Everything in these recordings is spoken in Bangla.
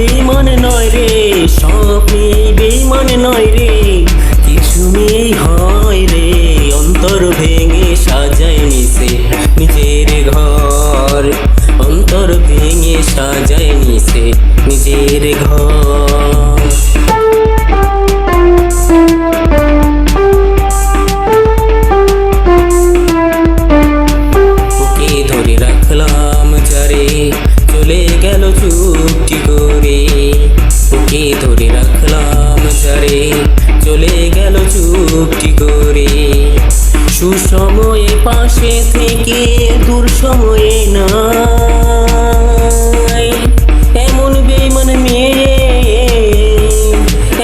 বেঈমান নয় রে, সব মেয়ে বেঈমান নয় রে। কিছু মেয়ে হয় রে অন্তর ভেঙে সাজায় নিছে নিজের ঘর, অন্তর ভেঙে সাজায় নিছে নিজের ঘর। ওকে ধরে রাখলাম যারে চলে গেল চুপটি করে, ওকে ধরে রাখলাম যারে চলে গেল চুপটি করে। সুসময়ে পাশে থেকে দুঃসময়ে নাই, এমন বেঈমান মেয়ে,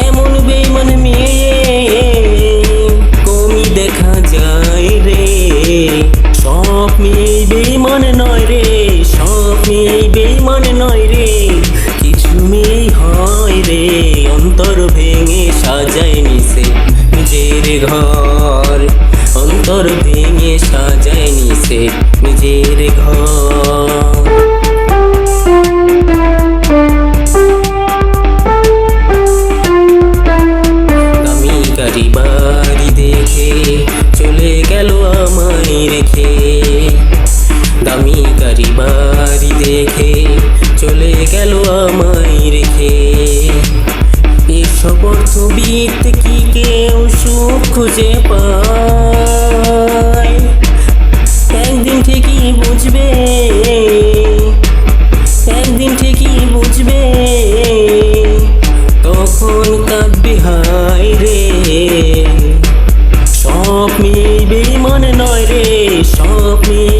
এমন বেঈমান মেয়ে কমই দেখা যায় রে। সব মেয়ে বেঈমান নয় রে, সব মেয়ে বেঈমান নয় রে। কিছু মেয়ে হয় রে অন্তর ভেঙে সাজায় নিছে নিজের ঘর, অন্তর ভেঙে সাজায় নিছে নিজের ঘর। দামি গাড়ি বাড়ি দেখে চলে গেল আমায় রেখে, দামি গাড়ি বাড়ি দেখে চলে গেল আমায় রেখে। এসব অর্থবিদ কি কেউ সুখ খুঁজে পায়? একদিন ঠিকই বুঝবে, একদিন ঠিকই বুঝবে, তখন কাঁদবে হায় রে। সব মেয়ে বেঈমান নয় রে, সব মেয়ে